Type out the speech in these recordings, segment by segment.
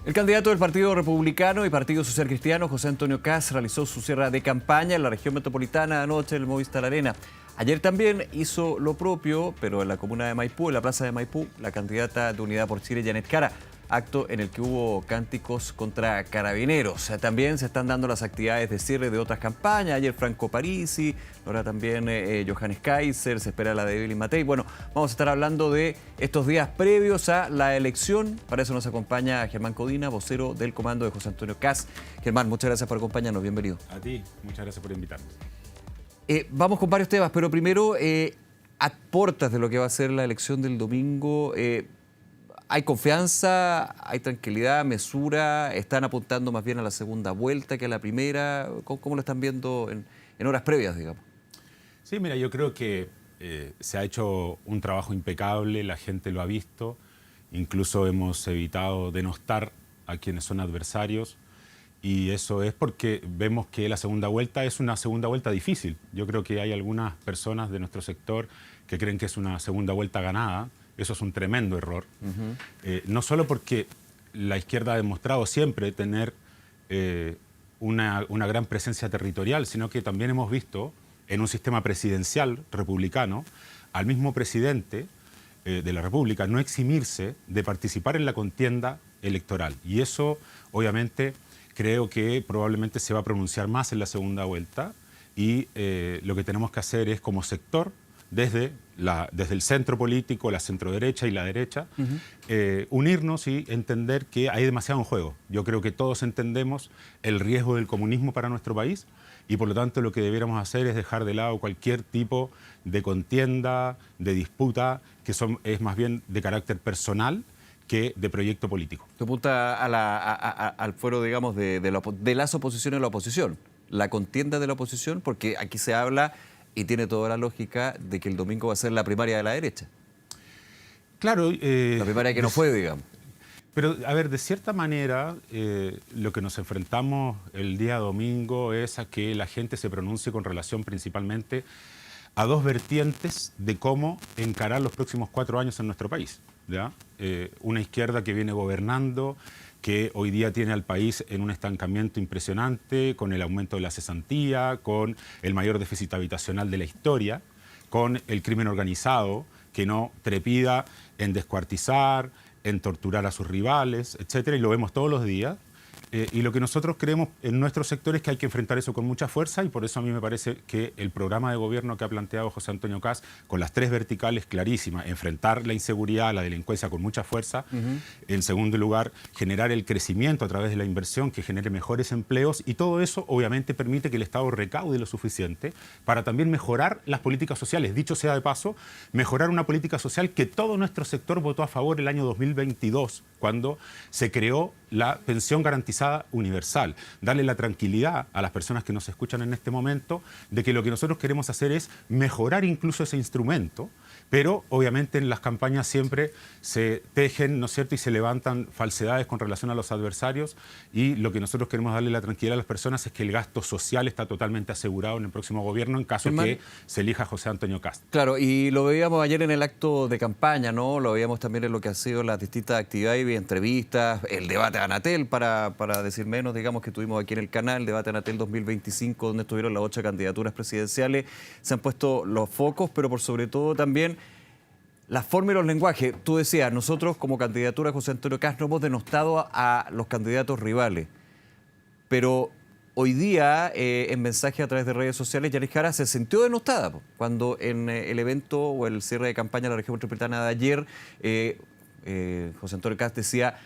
El candidato del Partido Republicano y Partido Social Cristiano, José Antonio Kast, realizó su cierre de campaña en la región metropolitana anoche en el Movistar Arena. Ayer también hizo lo propio, pero en la comuna de Maipú, en la plaza de Maipú, la candidata de Unidad por Chile, Janet Jara, acto en el que hubo cánticos contra carabineros. También se están dando las actividades de cierre de otras campañas. Ayer Franco Parisi, ahora también Johannes Kaiser, se espera la de Evelyn Matei. Bueno, vamos a estar hablando de estos días previos a la elección. Para eso nos acompaña Germán Codina, vocero del comando de José Antonio Kast. Germán, muchas gracias por acompañarnos. Bienvenido. A ti, muchas gracias por invitarnos. Vamos con varios temas, pero primero, a puertas de lo que va a ser la elección del domingo, ¿hay confianza, hay tranquilidad, mesura? ¿Están apuntando más bien a la segunda vuelta que a la primera? ¿Cómo lo están viendo en horas previas, digamos? Sí, mira, yo creo que se ha hecho un trabajo impecable, la gente lo ha visto, incluso hemos evitado denostar a quienes son adversarios, y eso es porque vemos que la segunda vuelta es una segunda vuelta difícil. Yo creo que hay algunas personas de nuestro sector que creen que es una segunda vuelta ganada. Eso es un tremendo error. No solo porque la izquierda ha demostrado siempre tener una gran presencia territorial, sino que también hemos visto en un sistema presidencial republicano al mismo presidente de la República no eximirse de participar en la contienda electoral. Y eso, obviamente, creo que probablemente se va a pronunciar más en la segunda vuelta, y lo que tenemos que hacer es, como sector, desde el centro político, la centroderecha y la derecha, unirnos y entender que hay demasiado en juego. Yo creo que todos entendemos el riesgo del comunismo para nuestro país, y por lo tanto lo que debiéramos hacer es dejar de lado cualquier tipo de contienda, de disputa, que es más bien de carácter personal que de proyecto político. Te apunta al fuero, digamos, de las oposiciones a la oposición, la contienda de la oposición, porque aquí se habla, y tiene toda la lógica, de que el domingo va a ser la primaria de la derecha. Claro. La primaria que no fue, digamos. Pero, a ver, de cierta manera, lo que nos enfrentamos el día domingo es a que la gente se pronuncie con relación principalmente a dos vertientes de cómo encarar los próximos 4 años en nuestro país, ¿ya? Una izquierda que viene gobernando, que hoy día tiene al país en un estancamiento impresionante, con el aumento de la cesantía, con el mayor déficit habitacional de la historia, con el crimen organizado, que no trepida en descuartizar, en torturar a sus rivales, etcétera, y lo vemos todos los días. Y lo que nosotros creemos en nuestro sector es que hay que enfrentar eso con mucha fuerza, y por eso a mí me parece que el programa de gobierno que ha planteado José Antonio Kast, con las 3 verticales clarísimas: enfrentar la inseguridad, la delincuencia con mucha fuerza, en segundo lugar, generar el crecimiento a través de la inversión que genere mejores empleos, y todo eso obviamente permite que el Estado recaude lo suficiente para también mejorar las políticas sociales. Dicho sea de paso, mejorar una política social que todo nuestro sector votó a favor el año 2022, cuando se creó la pensión garantizada universal. Darle la tranquilidad a las personas que nos escuchan en este momento de que lo que nosotros queremos hacer es mejorar incluso ese instrumento, pero obviamente en las campañas siempre se tejen, ¿no es cierto?, y se levantan falsedades con relación a los adversarios, y lo que nosotros queremos darle la tranquilidad a las personas es que el gasto social está totalmente asegurado en el próximo gobierno en caso que se elija José Antonio Kast. Claro, y lo veíamos ayer en el acto de campaña, ¿no? Lo veíamos también en lo que han sido las distintas actividades y entrevistas, el debate Anatel, para decir menos, digamos, que tuvimos aquí en el canal, el debate Anatel 2025, donde estuvieron las 8 candidaturas presidenciales. Se han puesto los focos, pero por sobre todo también la forma y los lenguajes. Tú decías, nosotros como candidatura José Antonio Kast no hemos denostado a los candidatos rivales, pero hoy día, en mensaje a través de redes sociales, Janet Jara se sintió denostada cuando en el evento o el cierre de campaña de la región metropolitana de ayer, José Antonio Kast decía,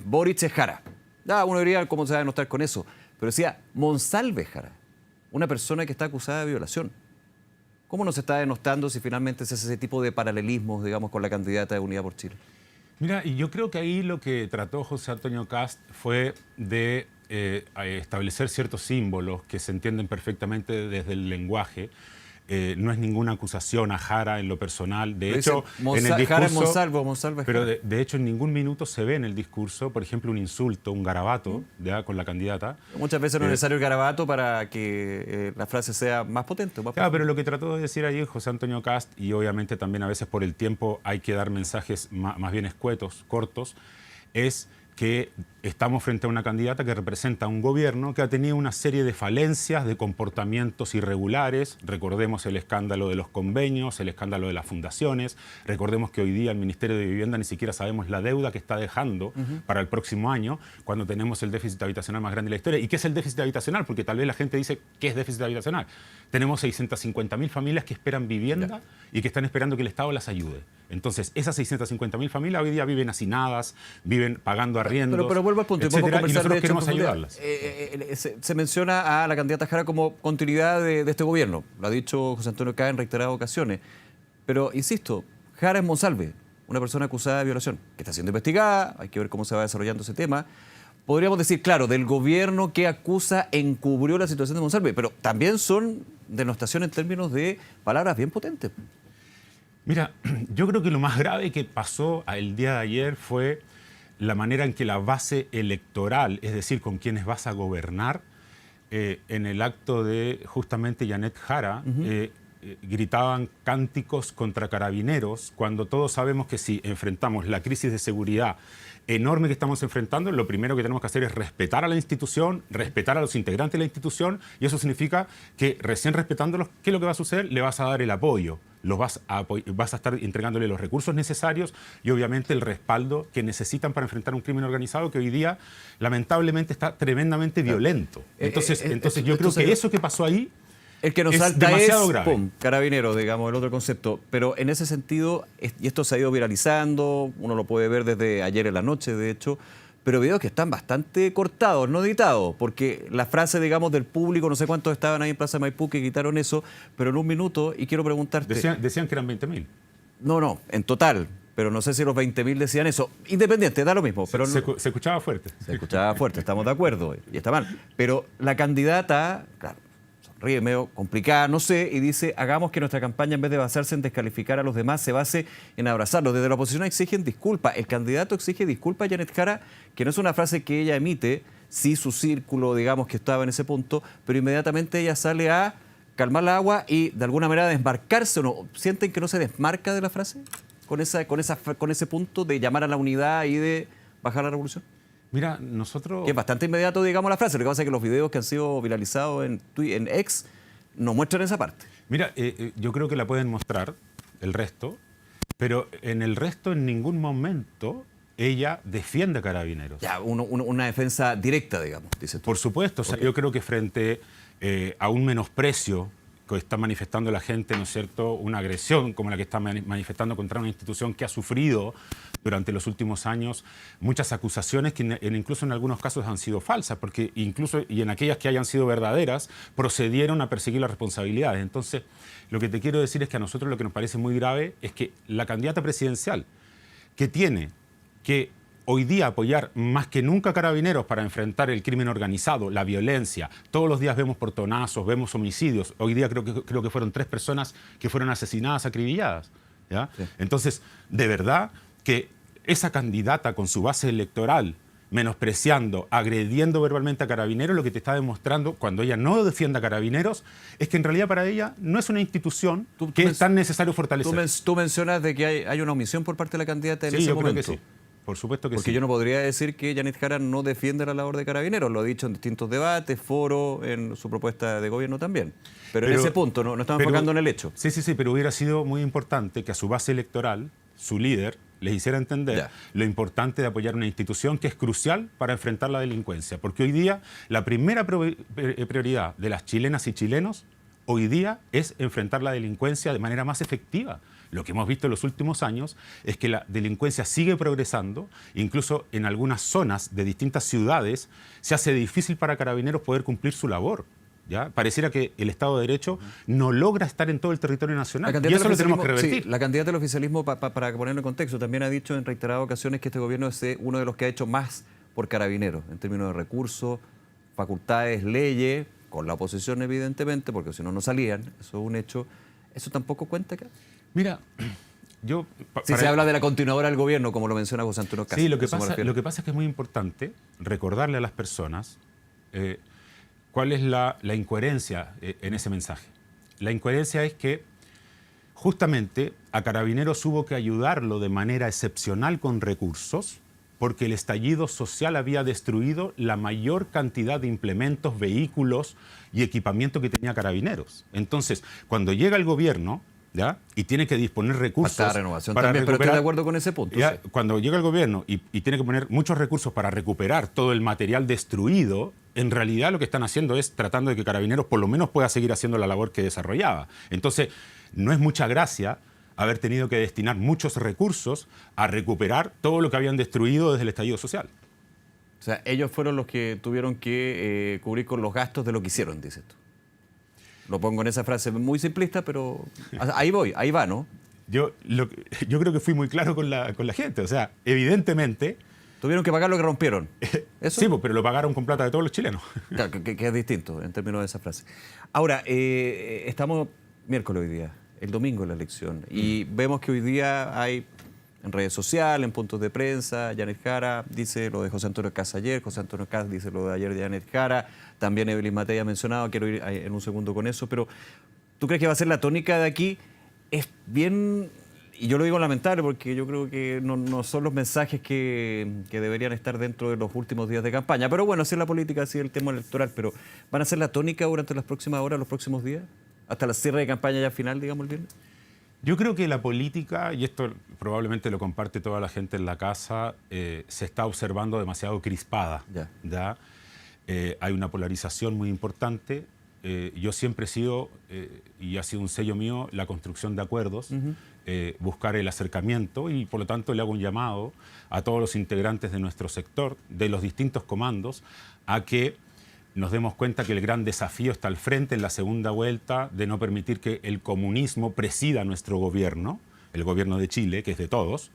Boric es Jara. Uno diría cómo se va a denostar con eso, pero decía Monsalve es Jara, una persona que está acusada de violación. ¿Cómo nos está denostando si finalmente se hace ese tipo de paralelismos, digamos, con la candidata de Unidad por Chile? Mira, y yo creo que ahí lo que trató José Antonio Kast fue de establecer ciertos símbolos que se entienden perfectamente desde el lenguaje. No es ninguna acusación a Jara en lo personal. De hecho, en el discurso, Jara es Monsalve. pero de hecho en ningún minuto se ve en el discurso, por ejemplo, un insulto, un garabato con la candidata. Muchas veces no es necesario el garabato para que la frase sea más potente. Pero lo que trató de decir ahí José Antonio Kast, y obviamente también a veces por el tiempo hay que dar mensajes más bien escuetos, cortos, es que estamos frente a una candidata que representa un gobierno que ha tenido una serie de falencias, de comportamientos irregulares. Recordemos el escándalo de los convenios, el escándalo de las fundaciones. Recordemos que hoy día el Ministerio de Vivienda ni siquiera sabemos la deuda que está dejando para el próximo año, cuando tenemos el déficit habitacional más grande de la historia. ¿Y qué es el déficit habitacional? Porque tal vez la gente dice, ¿qué es déficit habitacional? Tenemos 650.000 familias que esperan vivienda y que están esperando que el Estado las ayude. Entonces, esas 650.000 familias hoy día viven hacinadas, viven pagando arriendos, pero vuelvo al punto, etcétera, y nosotros queremos profundidad. ayudarlas. Se menciona a la candidata Jara como continuidad de este gobierno. Lo ha dicho José Antonio Cá en reiteradas ocasiones. Pero, insisto, Jara es Monsalve, una persona acusada de violación, que está siendo investigada, hay que ver cómo se va desarrollando ese tema. Podríamos decir, claro, del gobierno que acusa encubrió la situación de Monsalve, pero también son denostación en términos de palabras bien potentes. Mira, yo creo que lo más grave que pasó el día de ayer fue la manera en que la base electoral, es decir, con quienes vas a gobernar, en el acto de justamente Janet Jara, gritaban cánticos contra Carabineros, cuando todos sabemos que si enfrentamos la crisis de seguridad enorme que estamos enfrentando, lo primero que tenemos que hacer es respetar a la institución, respetar a los integrantes de la institución, y eso significa que recién respetándolos, ¿qué es lo que va a suceder? Le vas a dar el apoyo, vas a estar entregándole los recursos necesarios y obviamente el respaldo que necesitan para enfrentar un crimen organizado que hoy día lamentablemente está tremendamente violento. Entonces yo creo que eso que pasó ahí el que nos es salta demasiado es, grave. pum, Carabineros, digamos, el otro concepto. Pero en ese sentido, y esto se ha ido viralizando, uno lo puede ver desde ayer en la noche, de hecho, pero videos que están bastante cortados, no editados, porque la frase, digamos, del público, no sé cuántos estaban ahí en Plaza Maipú que quitaron eso, pero en un minuto, y quiero preguntarte... Decían que eran 20.000. No, en total, pero no sé si los 20.000 decían eso. Independiente, da lo mismo. Pero se escuchaba fuerte. Se escuchaba fuerte, estamos de acuerdo, y está mal. Pero la candidata, claro, sonríe medio complicada, no sé, y dice, hagamos que nuestra campaña, en vez de basarse en descalificar a los demás, se base en abrazarlos. Desde la oposición exigen disculpas. El candidato exige disculpas a Janet Jara, que no es una frase que ella emite, sí su círculo, digamos, que estaba en ese punto, pero inmediatamente ella sale a calmar la agua y de alguna manera desmarcarse, ¿o no? ¿Sienten que no se desmarca de la frase? Con ese punto de llamar a la unidad y de bajar la revolución. Mira, nosotros... Que es bastante inmediato, digamos, la frase. Lo que pasa es que los videos que han sido viralizados en X no muestran esa parte. Mira, yo creo que la pueden mostrar, el resto, pero en el resto en ningún momento ella defiende a Carabineros. Ya, una defensa directa, digamos, dice tú. Por supuesto, o sea, yo creo que frente a un menosprecio que está manifestando la gente, ¿no es cierto?, una agresión como la que está manifestando contra una institución que ha sufrido durante los últimos años muchas acusaciones que incluso en algunos casos han sido falsas, porque incluso y en aquellas que hayan sido verdaderas procedieron a perseguir las responsabilidades. Entonces, lo que te quiero decir es que a nosotros lo que nos parece muy grave es que la candidata presidencial, que tiene que hoy día apoyar más que nunca a Carabineros para enfrentar el crimen organizado, la violencia. Todos los días vemos portonazos, vemos homicidios. Hoy día creo que fueron 3 personas que fueron asesinadas, acribilladas, ¿ya? Sí. Entonces, de verdad que esa candidata con su base electoral, menospreciando, agrediendo verbalmente a Carabineros, lo que te está demostrando cuando ella no defiende a Carabineros es que en realidad para ella no es una institución que es tan necesario fortalecer. Tú mencionas de que hay una omisión por parte de la candidata en ese momento. Sí, yo creo que sí. Por supuesto que sí. Porque yo no podría decir que Janet Jara no defiende la labor de Carabineros. Lo ha dicho en distintos debates, foros, en su propuesta de gobierno también. Pero en ese punto no estamos enfocando en el hecho. Sí, pero hubiera sido muy importante que a su base electoral, su líder, les hiciera entender lo importante de apoyar una institución que es crucial para enfrentar la delincuencia. Porque hoy día la primera prioridad de las chilenas y chilenos hoy día es enfrentar la delincuencia de manera más efectiva. Lo que hemos visto en los últimos años es que la delincuencia sigue progresando, incluso en algunas zonas de distintas ciudades se hace difícil para Carabineros poder cumplir su labor. ¿Ya? Pareciera que el Estado de Derecho no logra estar en todo el territorio nacional y eso lo tenemos que revertir. Sí, la candidata del oficialismo, para ponerlo en contexto, también ha dicho en reiteradas ocasiones que este gobierno es uno de los que ha hecho más por Carabineros, en términos de recursos, facultades, leyes, con la oposición evidentemente, porque si no, no salían, eso es un hecho. ¿Eso tampoco cuenta acá? Mira, yo... Si se habla de la continuadora del gobierno, como lo menciona José Antonio Cá. Sí, lo que pasa es que es muy importante recordarle a las personas cuál es la incoherencia en ese mensaje. La incoherencia es que justamente a Carabineros hubo que ayudarlo de manera excepcional con recursos porque el estallido social había destruido la mayor cantidad de implementos, vehículos y equipamiento que tenía Carabineros. Entonces, cuando llega el gobierno, ¿ya? Y tiene que disponer recursos Falta renovación para también, recuperar, pero estoy de acuerdo con ese punto. ¿ya? Sí. Cuando llega el gobierno y tiene que poner muchos recursos para recuperar todo el material destruido, en realidad lo que están haciendo es tratando de que Carabineros por lo menos pueda seguir haciendo la labor que desarrollaba. Entonces, no es mucha gracia haber tenido que destinar muchos recursos a recuperar todo lo que habían destruido desde el estallido social. O sea, ellos fueron los que tuvieron que cubrir con los gastos de lo que hicieron, dices tú. Lo pongo en esa frase muy simplista, pero ahí voy, ahí va, ¿no? Yo creo que fui muy claro con la gente. O sea, evidentemente... Tuvieron que pagar lo que rompieron. ¿Eso? Sí, pero lo pagaron con plata de todos los chilenos. Claro, que es distinto en términos de esa frase. Ahora, estamos miércoles hoy día, el domingo es la elección, y vemos que hoy día hay en redes sociales, en puntos de prensa, Janet Jara dice lo de José Antonio Kast ayer, José Antonio Kast dice lo de ayer de Janet Jara, también Evelyn Matei ha mencionado, quiero ir en un segundo con eso, pero ¿tú crees que va a ser la tónica de aquí? Es bien, y yo lo digo lamentable porque yo creo que no son los mensajes que deberían estar dentro de los últimos días de campaña, pero bueno, así es la política, así es el tema electoral, pero ¿van a ser la tónica durante las próximas horas, los próximos días? Hasta la cierre de campaña ya final, digamos, el viernes. Yo creo que la política, y esto probablemente lo comparte toda la gente en la casa, se está observando demasiado crispada. ¿Ya? Hay una polarización muy importante. Yo siempre he sido, y ha sido un sello mío, la construcción de acuerdos, buscar el acercamiento, y por lo tanto le hago un llamado a todos los integrantes de nuestro sector, de los distintos comandos, a que nos demos cuenta que el gran desafío está al frente en la segunda vuelta de no permitir que el comunismo presida nuestro gobierno, el gobierno de Chile, que es de todos,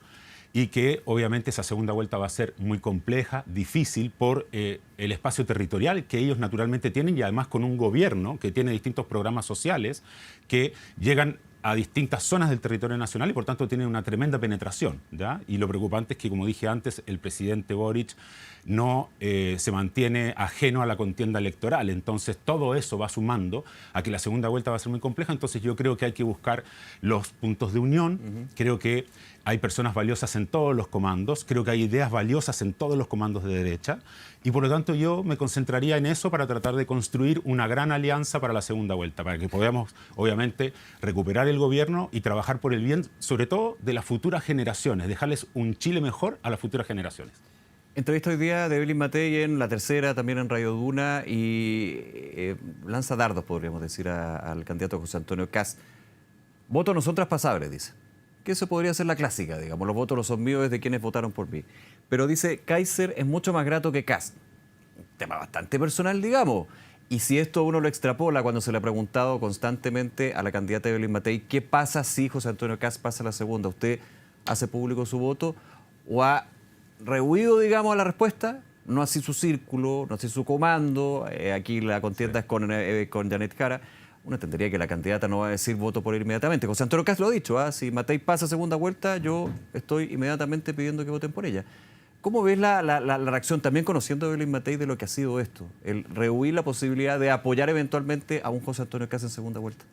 y que obviamente esa segunda vuelta va a ser muy compleja, difícil por el espacio territorial que ellos naturalmente tienen, y además con un gobierno que tiene distintos programas sociales que llegan a distintas zonas del territorio nacional y por tanto tienen una tremenda penetración, ¿ya? Y lo preocupante es que, como dije antes, el presidente Boric no se mantiene ajeno a la contienda electoral. Entonces todo eso va sumando a que la segunda vuelta va a ser muy compleja. Entonces yo creo que hay que buscar los puntos de unión. Creo que hay personas valiosas en todos los comandos. Creo que hay ideas valiosas en todos los comandos de derecha. Y por lo tanto yo me concentraría en eso para tratar de construir una gran alianza para la segunda vuelta, para que podamos obviamente recuperar el gobierno y trabajar por el bien, sobre todo de las futuras generaciones, dejarles un Chile mejor a las futuras generaciones. Entrevista hoy día de Evelyn Matei en La Tercera, también en Radio Duna, y lanza dardos, podríamos decir, al candidato José Antonio Kast. Votos no son traspasables, dice. Que eso podría ser la clásica, digamos. Los votos no son míos, es de quienes votaron por mí. Pero dice, Kaiser es mucho más grato que Kast. Un tema bastante personal, digamos. Y si esto uno lo extrapola cuando se le ha preguntado constantemente a la candidata Evelyn Matei, ¿qué pasa si José Antonio Kast pasa a la segunda? ¿Usted hace público su voto o ha rehuido, digamos, a la respuesta? No así su círculo, no así su comando. Aquí la contienda es con Janet Jara. Uno entendería que la candidata no va a decir voto por él inmediatamente. José Antonio Kast lo ha dicho, si Matei pasa a segunda vuelta, yo estoy inmediatamente pidiendo que voten por ella. ¿Cómo ves la reacción, también conociendo a Evelyn Matei, de lo que ha sido esto? El rehuir la posibilidad de apoyar eventualmente a un José Antonio Kast en segunda vuelta.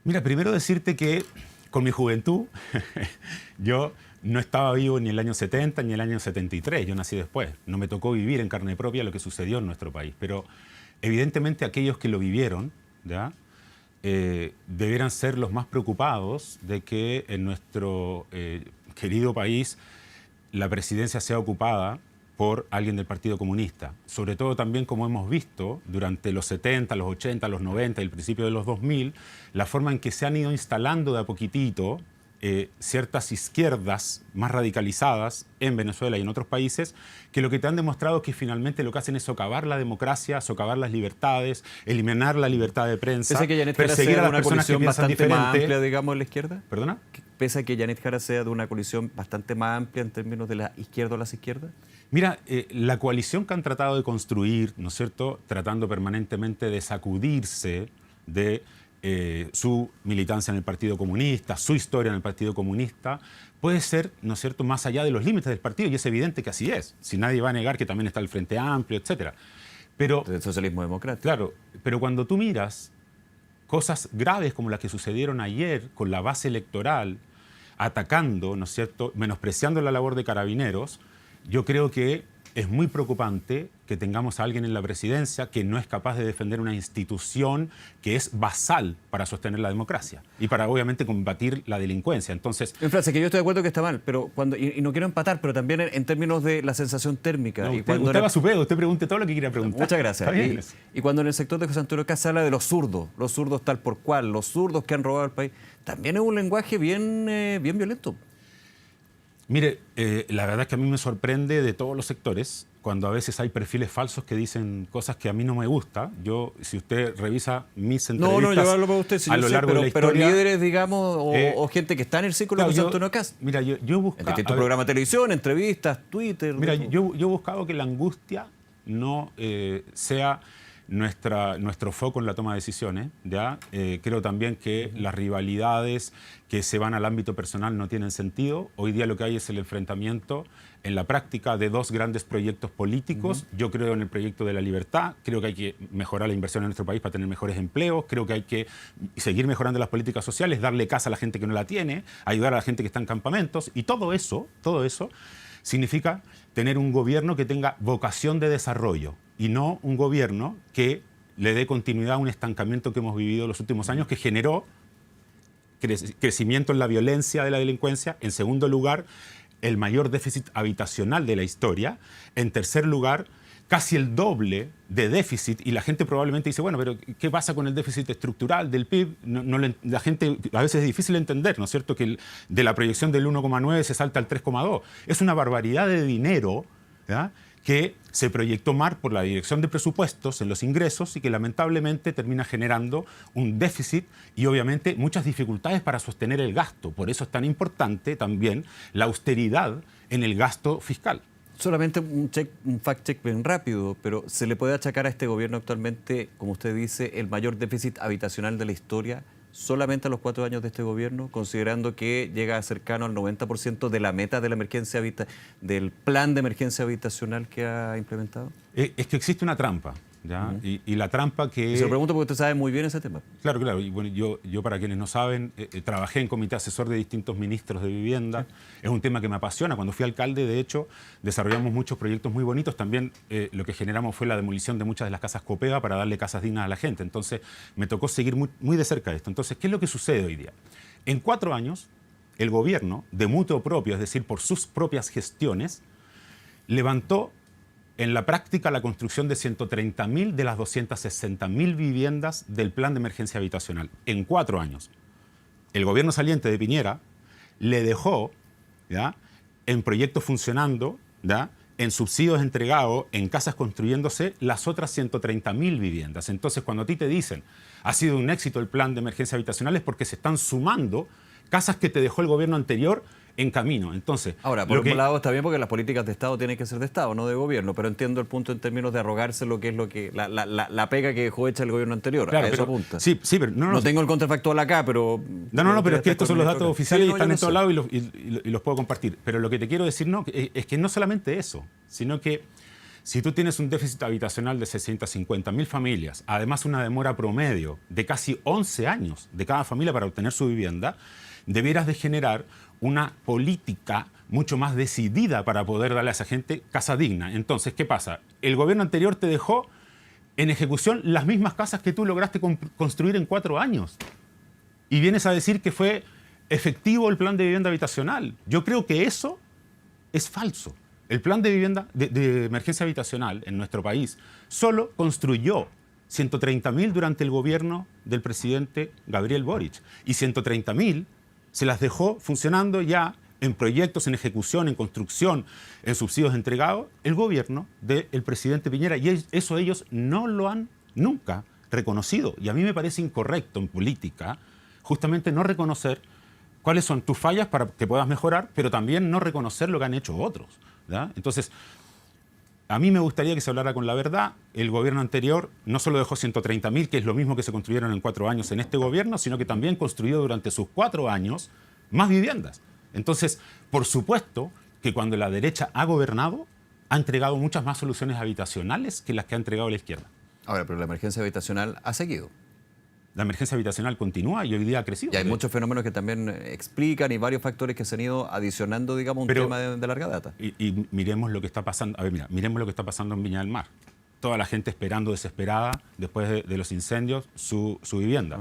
Mira, primero decirte que con mi juventud yo no estaba vivo ni en el año 70 ni en el año 73, yo nací después. No me tocó vivir en carne propia lo que sucedió en nuestro país, pero evidentemente aquellos que lo vivieron, ¿ya? Debieran ser los más preocupados de que en nuestro querido país la presidencia sea ocupada por alguien del Partido Comunista. Sobre todo también, como hemos visto durante los 70, los 80, los 90 y el principio de los 2000, la forma en que se han ido instalando de a poquitito ciertas izquierdas más radicalizadas en Venezuela y en otros países, que lo que te han demostrado es que finalmente lo que hacen es socavar la democracia, socavar las libertades, eliminar la libertad de prensa, pese a que Janet Jara perseguir sea a de las una personas que coalición piensan bastante más diferente. amplia, digamos, en la izquierda. ¿Perdona? Pese a que Janet Jara sea de una coalición bastante más amplia en términos de la izquierda o las izquierdas. Mira, la coalición que han tratado de construir, ¿no es cierto?, tratando permanentemente de sacudirse de su militancia en el Partido Comunista, su historia en el Partido Comunista, puede ser, ¿no es cierto?, más allá de los límites del partido, y es evidente que así es. Si nadie va a negar que también está el Frente Amplio, etcétera. Pero del socialismo democrático. claro, pero cuando tú miras cosas graves como las que sucedieron ayer con la base electoral, atacando, ¿no es cierto?, menospreciando la labor de Carabineros, yo creo que es muy preocupante que tengamos a alguien en la presidencia que no es capaz de defender una institución que es basal para sostener la democracia y para, obviamente, combatir la delincuencia. Entonces, en frase, que yo estoy de acuerdo que está mal, pero y no quiero empatar, pero también en términos de la sensación térmica. no, Y usted va a su pedo, usted pregunte todo lo que quiera preguntar. Muchas gracias. Está bien. Y cuando en el sector de José Antonio Kast se habla de los zurdos tal por cual, los zurdos que han robado al país, también es un lenguaje bien violento. Mire, la verdad es que a mí me sorprende de todos los sectores cuando a veces hay perfiles falsos que dicen cosas que a mí no me gusta. Yo, si usted revisa mis entrevistas yo hablo para usted, sí, a lo largo de la pero historia... líderes, digamos, o gente que está en el círculo de José Antonio Kast. Mira, yo busco... En distintos programas de televisión, entrevistas, Twitter... Mira, yo he buscado que la angustia no sea nuestro foco en la toma de decisiones. ¿Ya? Creo también que las rivalidades que se van al ámbito personal no tienen sentido. Hoy día lo que hay es el enfrentamiento en la práctica de dos grandes proyectos políticos. Yo creo en el proyecto de la libertad, creo que hay que mejorar la inversión en nuestro país para tener mejores empleos, creo que hay que seguir mejorando las políticas sociales, darle casa a la gente que no la tiene, ayudar a la gente que está en campamentos, y todo eso significa tener un gobierno que tenga vocación de desarrollo y no un gobierno que le dé continuidad a un estancamiento que hemos vivido los últimos años, que generó crecimiento en la violencia de la delincuencia. En segundo lugar, el mayor déficit habitacional de la historia. En tercer lugar, casi el doble de déficit, y la gente probablemente dice, bueno, pero ¿qué pasa con el déficit estructural del PIB? La gente, a veces es difícil entender, ¿no es cierto?, que de la proyección del 1,9 se salta al 3,2. Es una barbaridad de dinero, ¿ya?, que se proyectó mal por la dirección de presupuestos en los ingresos y que lamentablemente termina generando un déficit y obviamente muchas dificultades para sostener el gasto. Por eso es tan importante también la austeridad en el gasto fiscal. Solamente un fact-check bien rápido, pero ¿se le puede achacar a este gobierno actualmente, como usted dice, el mayor déficit habitacional de la historia solamente a los 4 años de este gobierno, considerando que llega cercano al 90% de la meta de la emergencia del plan de emergencia habitacional que ha implementado? Es que existe una trampa, ¿ya? Y la trampa que... Y se lo pregunto porque usted sabe muy bien ese tema. Claro. Y bueno, yo para quienes no saben, trabajé en comité asesor de distintos ministros de vivienda. Sí. Es un tema que me apasiona. Cuando fui alcalde, de hecho, desarrollamos muchos proyectos muy bonitos. También lo que generamos fue la demolición de muchas de las casas Copeva para darle casas dignas a la gente. Entonces, me tocó seguir muy de cerca esto. Entonces, ¿qué es lo que sucede hoy día? En 4 años, el gobierno, de mutuo propio, es decir, por sus propias gestiones, levantó en la práctica la construcción de 130.000 de las 260.000 viviendas del plan de emergencia habitacional en 4 años. El gobierno saliente de Piñera le dejó, ¿ya?, en proyectos funcionando, ¿ya?, en subsidios entregados, en casas construyéndose, las otras 130.000 viviendas. Entonces, cuando a ti te dicen ha sido un éxito el plan de emergencia habitacional, es porque se están sumando casas que te dejó el gobierno anterior en camino. Entonces, ahora, por un lado está bien porque las políticas de Estado tienen que ser de Estado, no de gobierno, pero entiendo el punto en términos de arrogarse lo que es la pega que dejó hecha el gobierno anterior. Claro, a eso pero, apunta. Sí, pero no tengo el contrafactual acá, pero... No, pero es que estos son los datos oficiales y están en todos lados y los puedo compartir. Pero lo que te quiero decir es que no solamente eso, sino que si tú tienes un déficit habitacional de 650.000 familias, además una demora promedio de casi 11 años de cada familia para obtener su vivienda, debieras de generar una política mucho más decidida para poder darle a esa gente casa digna. Entonces, ¿qué pasa? El gobierno anterior te dejó en ejecución las mismas casas que tú lograste construir en 4 años. Y vienes a decir que fue efectivo el plan de vivienda habitacional. Yo creo que eso es falso. El plan de vivienda de emergencia habitacional en nuestro país solo construyó 130.000 durante el gobierno del presidente Gabriel Boric. Y 130.000 se las dejó funcionando ya en proyectos, en ejecución, en construcción, en subsidios entregados, el gobierno del presidente Piñera. Y eso ellos no lo han nunca reconocido. Y a mí me parece incorrecto en política justamente no reconocer cuáles son tus fallas para que puedas mejorar, pero también no reconocer lo que han hecho otros, ¿verdad? Entonces, a mí me gustaría que se hablara con la verdad. El gobierno anterior no solo dejó 130.000, que es lo mismo que se construyeron en 4 años en este gobierno, sino que también construyó durante sus 4 años más viviendas. Entonces, por supuesto que cuando la derecha ha gobernado, ha entregado muchas más soluciones habitacionales que las que ha entregado la izquierda. Ahora, pero la emergencia habitacional ha seguido. La emergencia habitacional continúa y hoy día ha crecido. Y hay muchos fenómenos que también explican y varios factores que se han ido adicionando, digamos, un tema de larga data. Y miremos lo que está pasando. A ver, mira, miremos lo que está pasando en Viña del Mar. Toda la gente esperando desesperada después de los incendios su vivienda.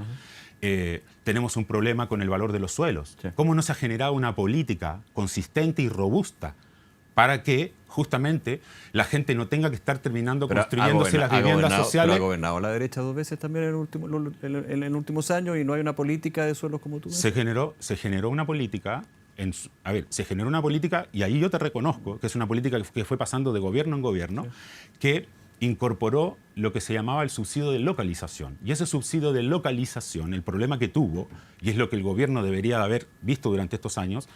Tenemos un problema con el valor de los suelos. Sí. ¿Cómo no se ha generado una política consistente y robusta para que justamente la gente no tenga que estar terminando construyéndose las viviendas sociales? Pero ha gobernado la derecha 2 veces también en los últimos años y no hay una política de suelos como tú. Se generó una política. Se generó una política, y ahí yo te reconozco que es una política que fue pasando de gobierno en gobierno, sí, que incorporó lo que se llamaba el subsidio de localización. Y ese subsidio de localización, el problema que tuvo, y es lo que el gobierno debería de haber visto durante estos años,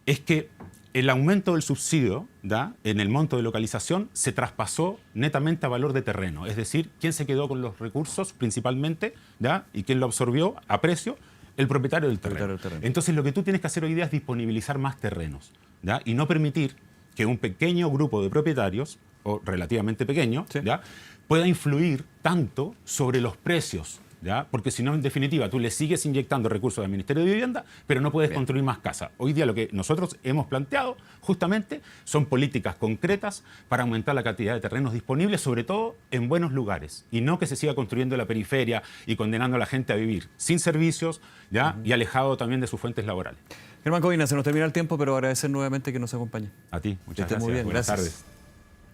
es que el aumento del subsidio, ¿da?, en el monto de localización se traspasó netamente a valor de terreno. Es decir, ¿quién se quedó con los recursos principalmente, ¿da?, y quién lo absorbió a precio? El propietario del terreno. Entonces, lo que tú tienes que hacer hoy día es disponibilizar más terrenos, ¿da?, y no permitir que un pequeño grupo de propietarios, o relativamente pequeño, sí, ¿ya?, pueda influir tanto sobre los precios, ¿ya? Porque si no, en definitiva, tú le sigues inyectando recursos al Ministerio de Vivienda, pero no puedes construir más casas. Hoy día lo que nosotros hemos planteado justamente son políticas concretas para aumentar la cantidad de terrenos disponibles, sobre todo en buenos lugares, y no que se siga construyendo en la periferia y condenando a la gente a vivir sin servicios, ¿ya?, y alejado también de sus fuentes laborales. Germán Covina, se nos termina el tiempo, pero agradecer nuevamente que nos acompañe. A ti, muchas gracias. Muy bien, buenas gracias. tardes.